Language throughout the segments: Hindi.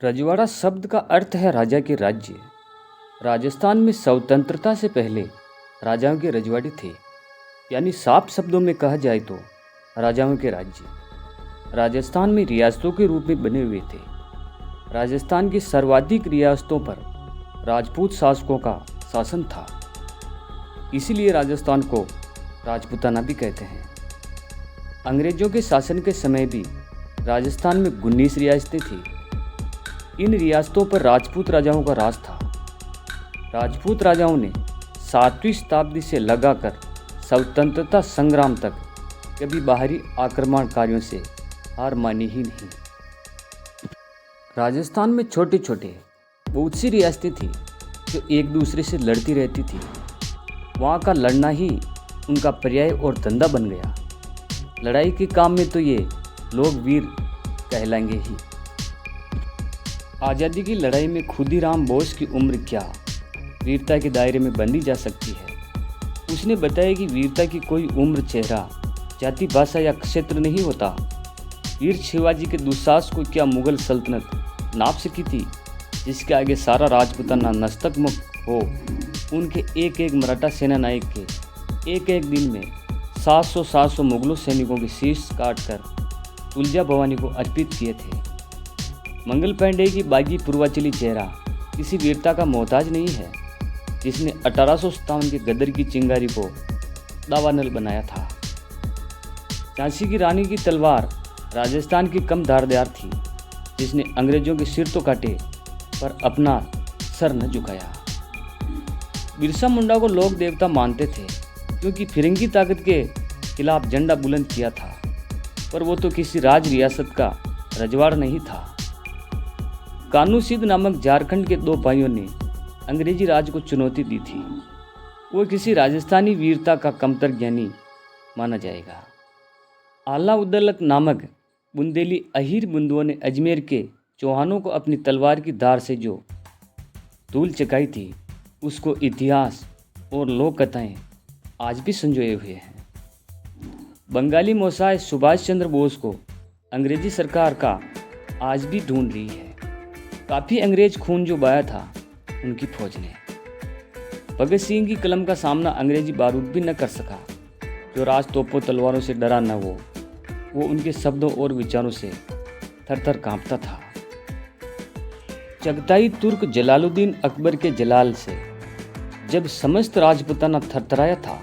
रजवाड़ा शब्द का अर्थ है राजा के राज्य। राजस्थान में स्वतंत्रता से पहले राजाओं के रजवाड़े थे, यानी साफ शब्दों में कहा जाए तो राजाओं के राज्य राजस्थान में रियासतों के रूप में बने हुए थे। राजस्थान की सर्वाधिक रियासतों पर राजपूत शासकों का शासन था, इसीलिए राजस्थान को राजपूताना भी कहते हैं। अंग्रेजों के शासन के समय भी राजस्थान में 19 रियासतें थीं। इन रियासतों पर राजपूत राजाओं का राज था। राजपूत राजाओं ने 7वीं शताब्दी से लगाकर स्वतंत्रता संग्राम तक कभी बाहरी आक्रमणकारियों से हार मानी ही नहीं। राजस्थान में छोटे छोटे बहुत सी रियासतें थीं जो एक दूसरे से लड़ती रहती थी। वहाँ का लड़ना ही उनका पर्याय और धंधा बन गया। लड़ाई के काम में तो ये लोग वीर कहलाएंगे ही। आज़ादी की लड़ाई में खुदीराम बोस की उम्र क्या वीरता के दायरे में बंदी जा सकती है। उसने बताया कि वीरता की कोई उम्र, चेहरा, जाति, भाषा या क्षेत्र नहीं होता। वीर शिवाजी के दुस्साहस को क्या मुगल सल्तनत नाप सकी थी, जिसके आगे सारा राजपूताना नतमस्तक हो। उनके एक एक मराठा सेना नायक के एक एक दिन में 700 मुगलों सैनिकों के शीश काटकर तुलजा भवानी को अर्पित किए थे। मंगल पांडे की बागी पूर्वांचली चेहरा किसी वीरता का मोहताज नहीं है, जिसने 1857 के गदर की चिंगारी को दावानल बनाया था। झांसी की रानी की तलवार राजस्थान की कम धारदार थी, जिसने अंग्रेजों के सिर तो काटे पर अपना सर न झुकाया। बिरसा मुंडा को लोग देवता मानते थे, क्योंकि फिरंगी ताकत के खिलाफ झंडा बुलंद किया था, पर वो तो किसी राज रियासत का रजवाड़ा नहीं था। कानू सिद्ध नामक झारखंड के 2 भाइयों ने अंग्रेजी राज को चुनौती दी थी। वो किसी राजस्थानी वीरता का कमतर ज्ञानी माना जाएगा। आला उद्दलक नामक बुंदेली अहीर बंधुओं ने अजमेर के चौहानों को अपनी तलवार की धार से जो धूल चकाई थी, उसको इतिहास और लोक कथाएं आज भी संजोए हुए हैं। बंगाली मोसाय सुभाष चंद्र बोस को अंग्रेजी सरकार का आज भी ढूंढ रही है। काफ़ी अंग्रेज खून जो बहाया था उनकी फौज ने। भगत सिंह की कलम का सामना अंग्रेजी बारूद भी न कर सका। जो राज तोपों तलवारों से डरा न वो उनके शब्दों और विचारों से थर-थर कांपता था। चगताई तुर्क जलालुद्दीन अकबर के जलाल से जब समस्त राजपूताना थरथराया था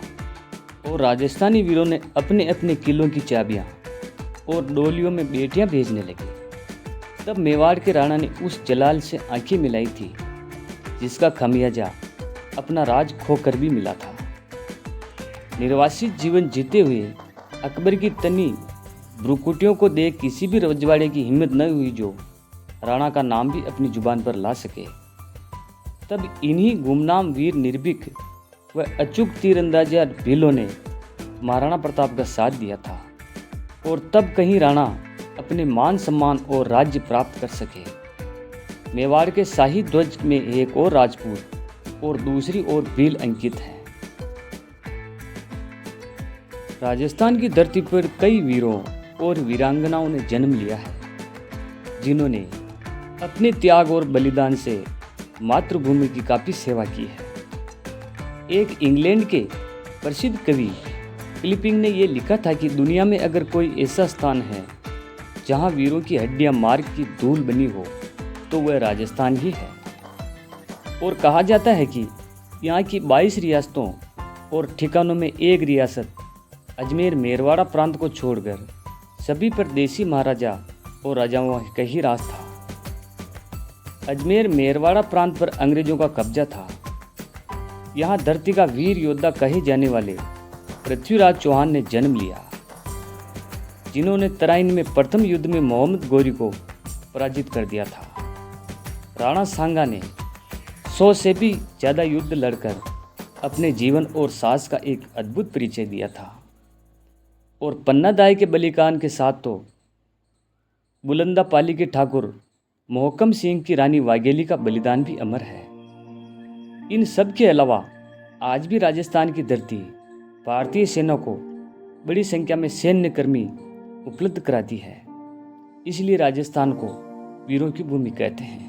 और राजस्थानी वीरों ने अपने अपने किलों की चाबियां और डोलियों में बेटियां भेजने लगे, तब मेवाड़ के राणा ने उस जलाल से आंखें मिलाई थी, जिसका खमियाजा अपना राज खोकर भी मिला था। निर्वासित जीवन जीते हुए अकबर की तनी भ्रुकुटियों को देख किसी भी रजवाड़े की हिम्मत न हुई जो राणा का नाम भी अपनी जुबान पर ला सके। तब इन्हीं गुमनाम वीर निर्भीक व अचूक तीरंदाजा भीलों ने महाराणा प्रताप का साथ दिया था, और तब कहीं राणा अपने मान सम्मान और राज्य प्राप्त कर सके। मेवाड़ के शाही ध्वज में एक और राजपूत और दूसरी ओर भील अंकित है। राजस्थान की धरती पर कई वीरों और वीरांगनाओं ने जन्म लिया है, जिन्होंने अपने त्याग और बलिदान से मातृभूमि की काफी सेवा की है। एक इंग्लैंड के प्रसिद्ध कवि फिलिपिंग ने यह लिखा था कि दुनिया में अगर कोई ऐसा स्थान है जहां वीरों की हड्डियां मार्ग की धूल बनी हो, तो वह राजस्थान ही है। और कहा जाता है कि यहाँ की 22 रियासतों और ठिकानों में एक रियासत अजमेर मेरवाड़ा प्रांत को छोड़कर सभी पर देसी महाराजा और राजाओं का ही राज था। अजमेर मेरवाड़ा प्रांत पर अंग्रेजों का कब्जा था। यहाँ धरती का वीर योद्धा कहे जाने वाले पृथ्वीराज चौहान ने जन्म लिया, जिन्होंने तराइन में प्रथम युद्ध में मोहम्मद गौरी को पराजित कर दिया था। राणा सांगा ने 100 से भी ज़्यादा युद्ध लड़कर अपने जीवन और साहस का एक अद्भुत परिचय दिया था। और पन्ना दाई के बलिदान के साथ तो बुलंदापाली के ठाकुर मोहकम सिंह की रानी वाघेली का बलिदान भी अमर है। इन सब के अलावा आज भी राजस्थान की धरती भारतीय सेना को बड़ी संख्या में सैन्य कर्मी उपलब्ध कराती है। इसलिए राजस्थान को वीरों की भूमि कहते हैं।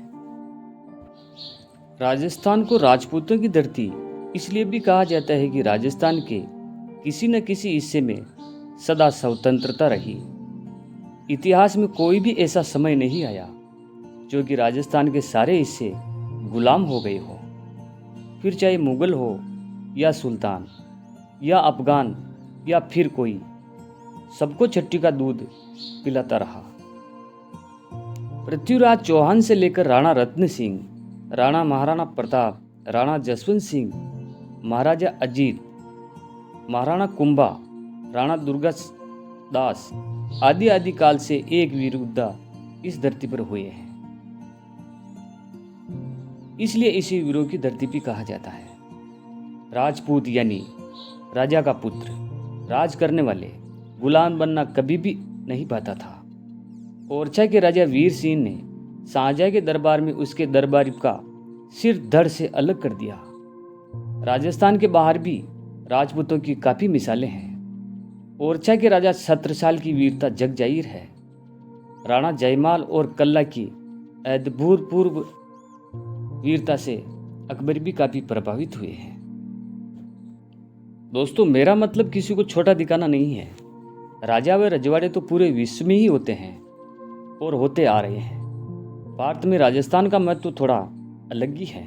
राजस्थान को राजपूतों की धरती इसलिए भी कहा जाता है कि राजस्थान के किसी न किसी हिस्से में सदा स्वतंत्रता रही। इतिहास में कोई भी ऐसा समय नहीं आया जो कि राजस्थान के सारे हिस्से गुलाम हो गए हो, फिर चाहे मुगल हो या सुल्तान या अफगान या फिर कोई, सबको छट्टी का दूध पिलाता रहा। पृथ्वीराज चौहान से लेकर राणा रत्न सिंह, राणा महाराणा प्रताप, राणा जसवंत सिंह, महाराजा अजीत, महाराणा कुंभा, राणा दुर्गादास आदि आदि काल से एक वीर योद्धा इस धरती पर हुए हैं, इसलिए इसे वीरों की धरती भी कहा जाता है। राजपूत यानी राजा का पुत्र, राज करने वाले, गुलाम बनना कभी भी नहीं पाता था। ओरछा के राजा वीर सिंह ने शाहजहाँ के दरबार में उसके दरबारी का सिर धड़ से अलग कर दिया। राजस्थान के बाहर भी राजपूतों की काफ़ी मिसालें हैं। ओरछा के राजा 17 साल की वीरता जग जाहिर है। राणा जयमाल और कल्ला की अभूतपूर्व वीरता से अकबर भी काफ़ी प्रभावित हुए हैं। दोस्तों, मेरा मतलब किसी को छोटा दिखाना नहीं है। राजा व रजवाड़े तो पूरे विश्व में ही होते हैं और होते आ रहे हैं। भारत में राजस्थान का महत्व थोड़ा अलग ही है।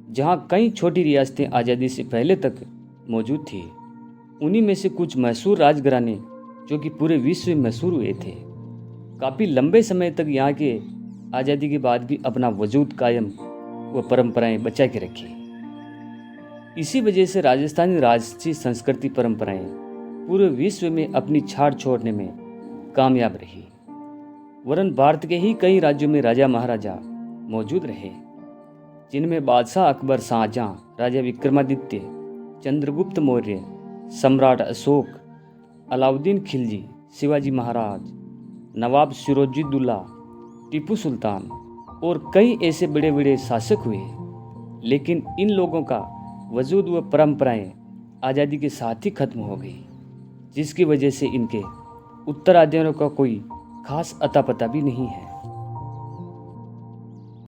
जहाँ कई छोटी रियासतें आज़ादी से पहले तक मौजूद थी, उन्हीं में से कुछ मशहूर राजघराने जो कि पूरे विश्व में मशहूर हुए थे, काफ़ी लंबे समय तक यहाँ के आज़ादी के बाद भी अपना वजूद कायम व परंपराएं बचा के रखी। इसी वजह से राजस्थानी राजसी संस्कृति परंपराएं पूरे विश्व में अपनी छाप छोड़ने में कामयाब रही। वरन भारत के ही कई राज्यों में राजा महाराजा मौजूद रहे, जिनमें बादशाह अकबर, शाहजहाँ, राजा विक्रमादित्य, चंद्रगुप्त मौर्य, सम्राट अशोक, अलाउद्दीन खिलजी, शिवाजी महाराज, नवाब सिराजुद्दौला, टीपू सुल्तान और कई ऐसे बड़े बड़े शासक हुए। लेकिन इन लोगों का वजूद व परंपराएं आज़ादी के साथ ही खत्म हो गई, जिसकी वजह से इनके उत्तराधिकारियों का कोई खास अता पता भी नहीं है।